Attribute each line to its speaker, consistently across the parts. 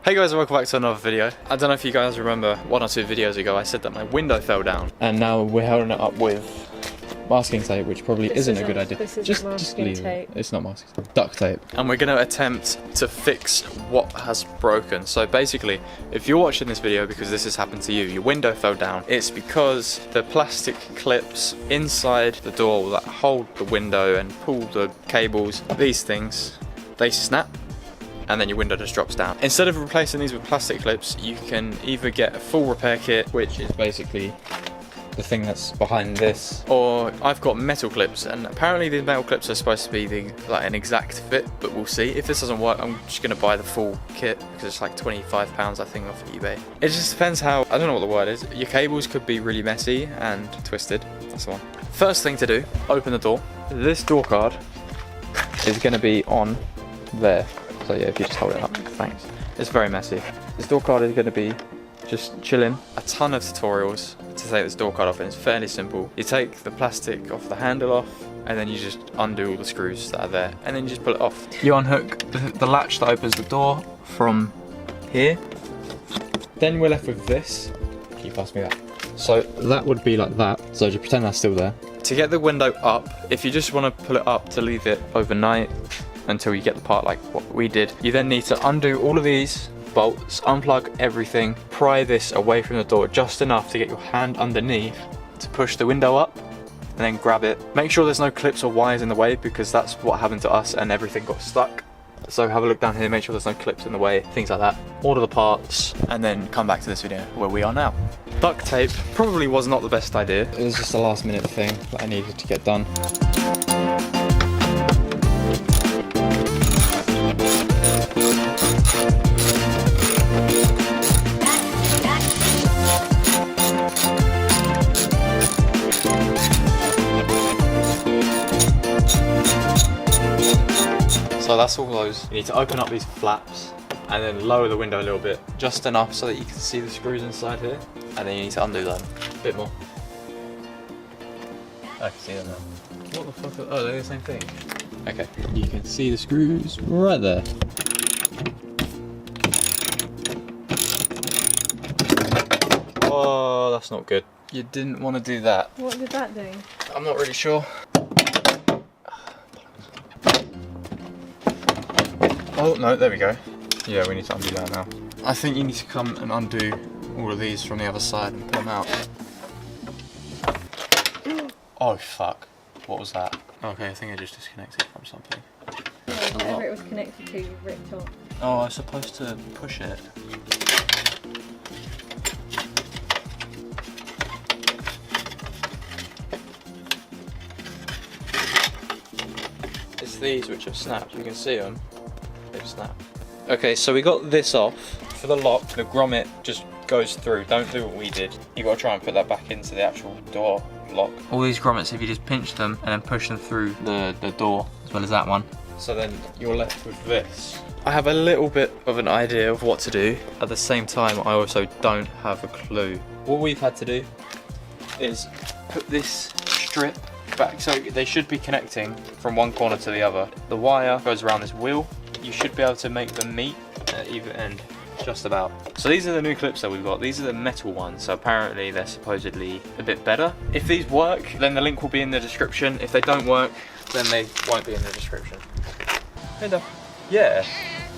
Speaker 1: Hey guys, and welcome back to another video. I don't know if you guys remember 1 or 2 videos ago I said that my window fell down. And now we're holding it up with masking tape, which probably isn't a good idea.
Speaker 2: This is just leave tape.
Speaker 1: It's not masking tape. Duct tape. And we're going to attempt to fix what has broken. So basically, if you're watching this video because this has happened to you, your window fell down, it's because the plastic clips inside the door that hold the window and pull the cables, these things, they snap. And then your window just drops down. Instead of replacing these with plastic clips, you can either get a full repair kit, which is basically the thing that's behind this, or I've got metal clips, and apparently these metal clips are supposed to be like an exact fit, but we'll see. If this doesn't work, I'm just gonna buy the full kit because it's like £25 I think off eBay. It just depends how, I don't know what the word is. Your cables could be really messy and twisted, that's the one. First thing to do, open the door. This door card is gonna be on there. So yeah, if you just hold it up, thanks. It's very messy. This door card is going to be just chilling. A ton of tutorials to take this door card off, and it's fairly simple. You take the plastic off the handle off, and then you just undo all the screws that are there, and then you just pull it off. You unhook the latch that opens the door from here. Then we're left with this. Can you pass me that? So that would be like that. So just pretend that's still there. To get the window up, if you just want to pull it up to leave it overnight, until you get the part like what we did. You then need to undo all of these bolts, unplug everything, pry this away from the door just enough to get your hand underneath to push the window up, and then grab it. Make sure there's no clips or wires in the way, because that's what happened to us and everything got stuck. So have a look down here, make sure there's no clips in the way, things like that. Order the parts, and then come back to this video where we are now. Duct tape probably was not the best idea. It was just a last minute thing that I needed to get done. So that's all those. You need to open up these flaps and then lower the window a little bit, just enough so that you can see the screws inside here. And then you need to undo them a bit more. I can see them now. What the fuck are, oh, they're the same thing. Okay, you can see the screws right there. Oh, that's not good. You didn't want to do that.
Speaker 2: What did that do?
Speaker 1: I'm not really sure. Oh, no, there we go. Yeah, we need to undo that now. I think you need to come and undo all of these from the other side and pull them out. Oh, fuck. What was that? Okay, I think I just disconnected from something.
Speaker 2: Yeah, whatever it was connected to, you ripped off.
Speaker 1: Oh, I was supposed to push it. It's these which have snapped. You can see them. They've snapped. Okay, so we got this off. For the lock, the grommet just goes through. Don't do what we did. You got to try and put that back into the actual door lock. All these grommets, if you just pinch them and then push them through the door, as well as that one. So then you're left with this. I have a little bit of an idea of what to do. At the same time, I also don't have a clue. What we've had to do is put this strip back, so they should be connecting from one corner to the other. The wire goes around this wheel. You should be able to make them meet at either end, just about. So these are the new clips that we've got. These are the metal ones, so apparently they're supposedly a bit better. If these work, then the link will be in the description. If they don't work, then they won't be in the description. Yeah.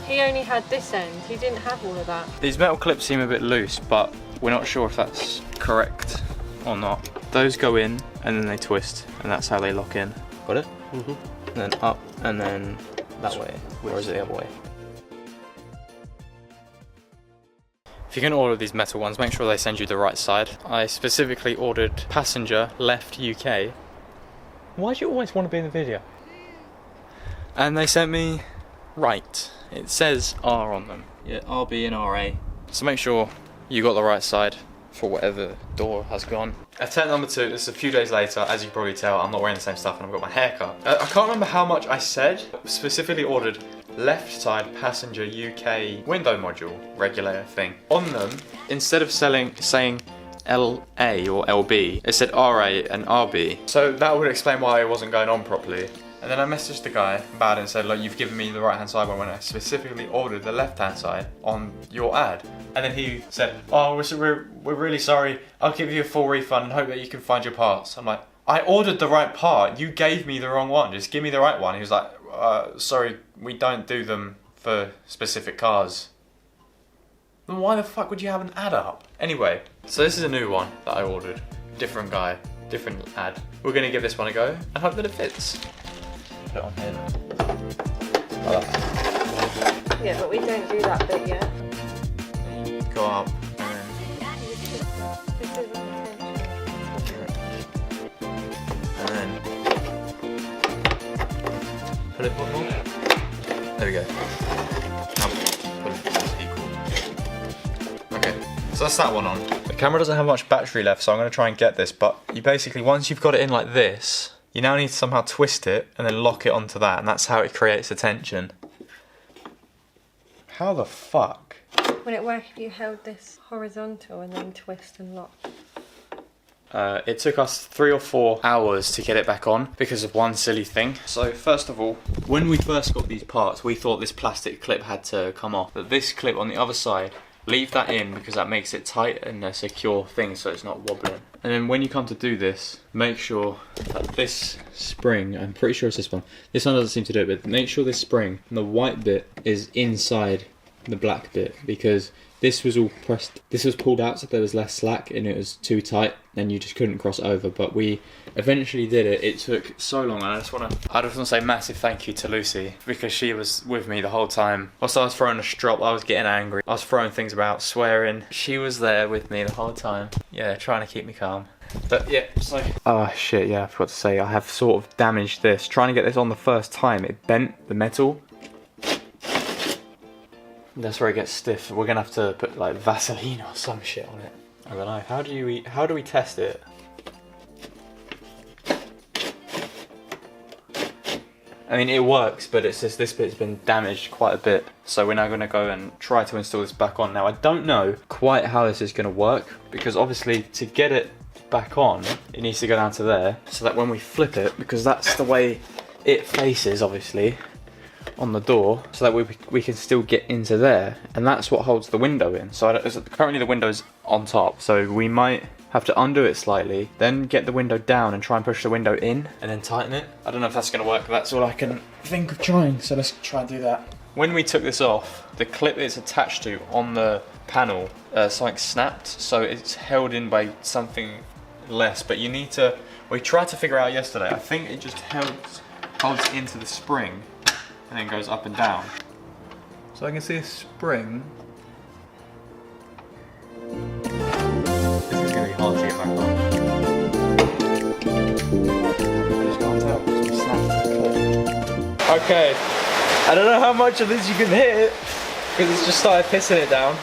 Speaker 2: He only had this end, he didn't have all of that.
Speaker 1: These metal clips seem a bit loose, but we're not sure if that's correct or not. Those go in and then they twist, and that's how they lock in. Got it? Mm-hmm. And then up, and then that way, or is it the other way? If you're going to order these metal ones, make sure they send you the right side. I specifically ordered passenger left UK. Why do you always want to be in the video? And they sent me right. It says R on them. Yeah, RB and RA. So make sure you got the right side for whatever door has gone. Attempt number 2, this is a few days later. As you can probably tell, I'm not wearing the same stuff and I've got my hair cut. I can't remember how much I said, specifically ordered left side passenger UK window module regulator thing. On them, instead of saying LA or LB, it said RA and RB. So that would explain why it wasn't going on properly. And then I messaged the guy about it and said, look, you've given me the right hand side one when I specifically ordered the left hand side on your ad. And then he said, oh, we're really sorry. I'll give you a full refund and hope that you can find your parts. I'm like, I ordered the right part. You gave me the wrong one. Just give me the right one. He was like, sorry, we don't do them for specific cars. Then why the fuck would you have an ad up? Anyway, so this is a new one that I ordered. Different guy, different ad. We're gonna give this one a go and hope that it fits. Put it on here. Like that.
Speaker 2: Yeah, but we don't do that bit yet.
Speaker 1: Go up and
Speaker 2: This is
Speaker 1: then pull it one more. There we go. Now pull it equal. Okay, so that's that one on. The camera doesn't have much battery left, so I'm going to try and get this, but you basically, once you've got it in like this, you now need to somehow twist it and then lock it onto that, and that's how it creates the tension. How the fuck?
Speaker 2: Would it work if you held this horizontal and then twist and lock?
Speaker 1: It took us 3 or 4 hours to get it back on because of one silly thing. So first of all, when we first got these parts, we thought this plastic clip had to come off. But this clip on the other side, leave that in because that makes it tight and a secure thing so it's not wobbling. And then when you come to do this, make sure that this spring, I'm pretty sure it's this one doesn't seem to do it, but make sure this spring, the white bit, is inside the black bit, because this was all pressed, this was pulled out so there was less slack and it was too tight and you just couldn't cross over. But we eventually did it. It took so long, and I just want to say massive thank you to Lucy, because she was with me the whole time. Whilst I was throwing a strop, I was getting angry, I was throwing things about, swearing. She was there with me the whole time, yeah, trying to keep me calm. But yeah, so oh shit, yeah, I forgot to say, I have sort of damaged this. Trying to get this on the first time, it bent the metal. That's where it gets stiff. We're gonna have to put like Vaseline or some shit on it. I don't know. How do we test it? I mean, it works, but it's just this bit's been damaged quite a bit. So we're now gonna go and try to install this back on. Now I don't know quite how this is gonna work, because obviously to get it back on, it needs to go down to there, so that when we flip it, because that's the way it faces, obviously, on the door, so that we can still get into there, and that's what holds the window in. So currently the window's on top, so we might have to undo it slightly, then get the window down and try and push the window in, and then tighten it. I don't know if that's going to work, but that's all I can think of trying, so let's try and do that. When we took this off, the clip it's attached to on the panel, something snapped, so it's held in by something less, but you need to, we tried to figure out yesterday, I think it just holds into the spring and then goes up and down. So I can see a spring. This is going to be hard to get back on. I just can't tell because we snapped the clip. Okay, I don't know how much of this you can hit because it's just started pissing it down.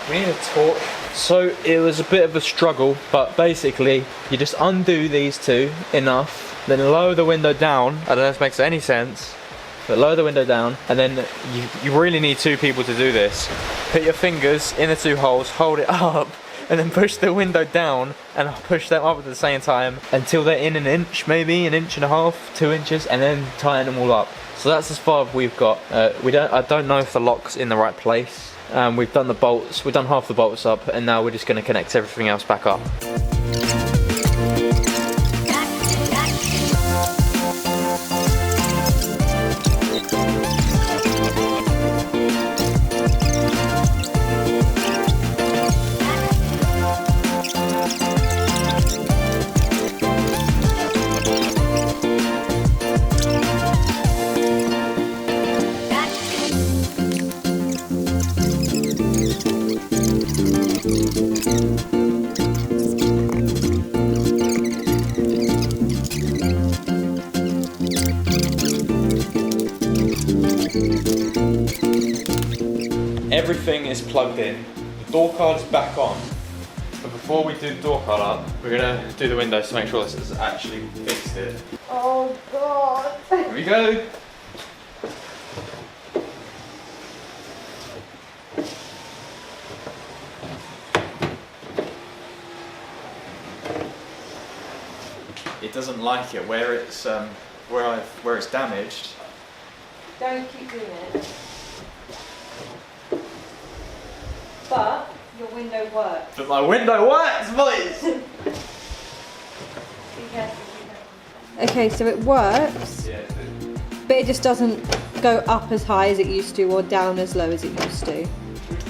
Speaker 1: We need a torch. So it was a bit of a struggle, but basically you just undo these two enough, then lower the window down. I don't know if it makes any sense. But lower the window down, and then you really need 2 people to do this. Put your fingers in the 2 holes, hold it up, and then push the window down and push them up at the same time until they're in an inch, maybe 1.5 inches, 2 inches, and then tighten them all up. So that's as far as we've got. I don't know if the lock's in the right place. We've done the bolts, we've done half the bolts up, and now we're just going to connect everything else back up. Everything is plugged in, the door card is back on, but before we do the door card up, we're going to do the windows to make sure this is actually fixed here.
Speaker 2: Oh god!
Speaker 1: Here we go! It doesn't like it where it's where it's damaged.
Speaker 2: Don't keep doing it. But your window works.
Speaker 1: But my window works, boys!
Speaker 2: Be careful. Okay, so it works,
Speaker 1: Yeah,
Speaker 2: but it just doesn't go up as high as it used to or down as low as it used to.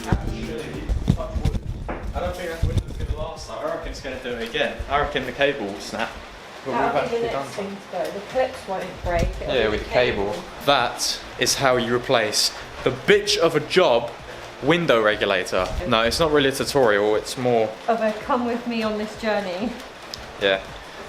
Speaker 1: actually, touch wood. I don't think that window's going to last. I reckon it's going to do it again. I reckon the cable will snap. But we've
Speaker 2: That'll be
Speaker 1: actually
Speaker 2: the
Speaker 1: done
Speaker 2: next
Speaker 1: something.
Speaker 2: thing to go. The clips won't break. It'll
Speaker 1: Yeah,
Speaker 2: be
Speaker 1: with the cable. That is how you replace the bitch of a job window regulator. No, it's not really a tutorial, it's more...
Speaker 2: Of a come with me on this journey.
Speaker 1: Yeah,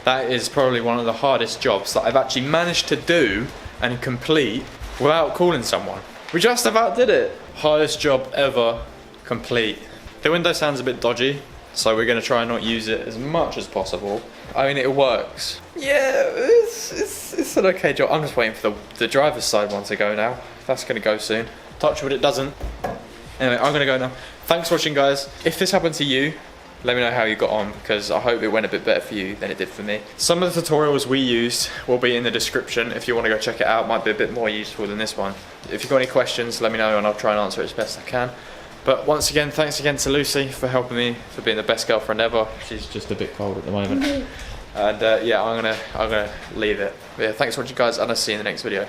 Speaker 1: that is probably one of the hardest jobs that I've actually managed to do and complete without calling someone. We just about did it. Hardest job ever complete. The window sounds a bit dodgy, so we're going to try and not use it as much as possible. I mean, it works. Yeah, it's an okay job. I'm just waiting for the driver's side one to go now. That's going to go soon. Touch wood, it doesn't. Anyway, I'm going to go now. Thanks for watching, guys. If this happened to you, let me know how you got on, because I hope it went a bit better for you than it did for me. Some of the tutorials we used will be in the description if you want to go check it out. Might be a bit more useful than this one. If you've got any questions, let me know and I'll try and answer it as best I can. But once again, thanks again to Lucy for helping me, for being the best girlfriend ever. She's just a bit cold at the moment. And yeah, I'm gonna leave it. But yeah, thanks for watching, guys, and I'll see you in the next video.